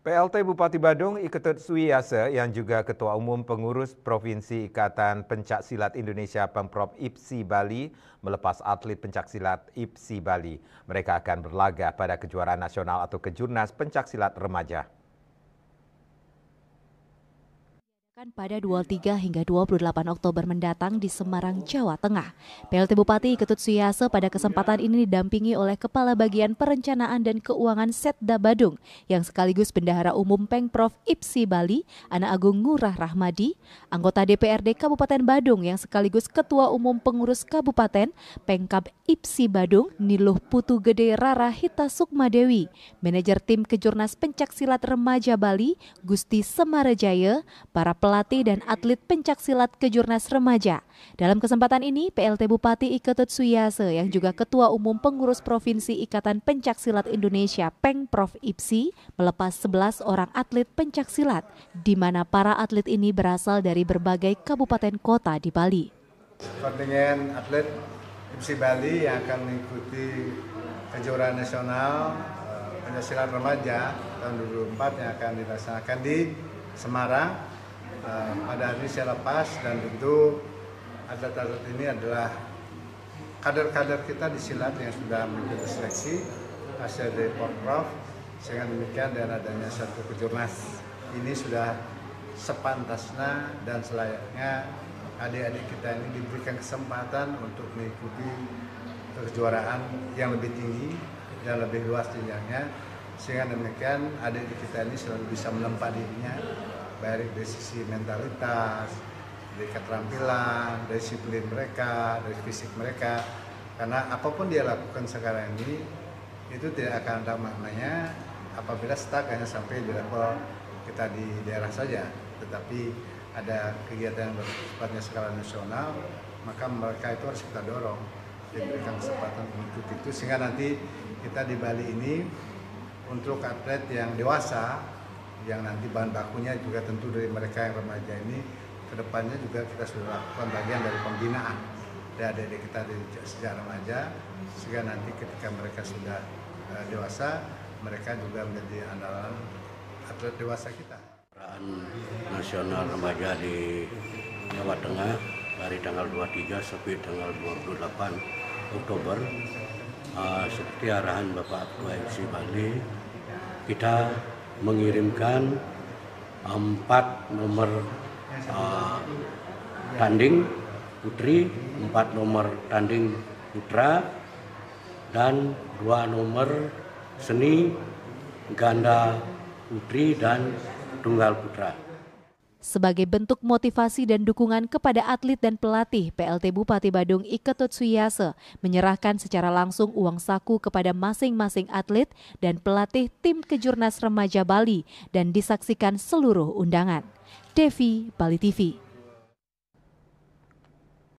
PLT Bupati Badung Iketut Suiyase yang juga Ketua Umum Pengurus Provinsi Ikatan Pencaksilat Indonesia Pemprov IPSI Bali melepas atlet pencaksilat IPSI Bali. Mereka akan berlaga pada kejuaraan nasional atau Kejurnas Pencaksilat Remaja. Pada 23 hingga 28 Oktober mendatang di Semarang, Jawa Tengah. PLT Bupati Iketut Suiyase pada kesempatan ini didampingi oleh Kepala Bagian Perencanaan dan Keuangan Setda Badung yang sekaligus Bendahara Umum Pemprov IPSI Bali, Ana Agung Ngurah Rahmadi, anggota DPRD Kabupaten Badung yang sekaligus Ketua Umum Pengurus Kabupaten Pengkab IPSI Badung, Niluh Putu Gede Rara Hita Sukmadewi, manajer tim Kejurnas Pencaksilat Remaja Bali, Gusti Semarajaya, para pelatih dan atlet pencaksilat Kejurnas Remaja. Dalam kesempatan ini, PLT Bupati Iketut Suiyase yang juga Ketua Umum Pengurus Provinsi Ikatan Pencaksilat Indonesia Pemprov IPSI melepas 11 orang atlet pencaksilat, di mana para atlet ini berasal dari berbagai kabupaten kota di Bali. Kontingen atlet IPSI Bali yang akan mengikuti kejuaraan nasional pencaksilat remaja tahun 2024 yang akan dilaksanakan di Semarang. Pada hari ini saya lepas dan tentu atlet-atlet ini adalah kader-kader kita di silat yang sudah mengikuti seleksi hasil dari Pemprov, sehingga demikian dan adanya satu kejurnas ini sudah sepantasnya dan selayaknya adik-adik kita ini diberikan kesempatan untuk mengikuti kejuaraan yang lebih tinggi dan lebih luas jenjangnya, sehingga demikian adik-adik kita ini selalu bisa menempa dirinya baik dari sisi mentalitas, dari keterampilan, dari disiplin mereka, dari fisik mereka. Karena apapun dia lakukan sekarang ini, itu tidak akan ada maknanya apabila stuck hanya sampai di level kita di daerah saja. Tetapi ada kegiatan yang bersifatnya skala nasional, maka mereka itu harus kita dorong, diberikan kesempatan untuk itu, sehingga nanti kita di Bali ini untuk atlet yang dewasa, yang nanti bahan bakunya juga tentu dari mereka yang remaja ini, kedepannya juga kita sudah lakukan bagian dari pembinaan dari adik kita dari sejak remaja, sehingga nanti ketika mereka sudah dewasa, mereka juga menjadi andalan atlet dewasa kita. Kejuaraan nasional remaja di Jawa Tengah dari tanggal 23 sampai tanggal 28 Oktober, seperti arahan Bapak Ketua IPSI Bali, kita mengirimkan 4 nomor tanding putri, 4 nomor tanding putra, dan 2 nomor seni ganda putri dan tunggal putra. Sebagai bentuk motivasi dan dukungan kepada atlet dan pelatih, PLT Bupati Badung Iketut Suiyase menyerahkan secara langsung uang saku kepada masing-masing atlet dan pelatih tim Kejurnas Remaja Bali dan disaksikan seluruh undangan. Devi, Bali TV.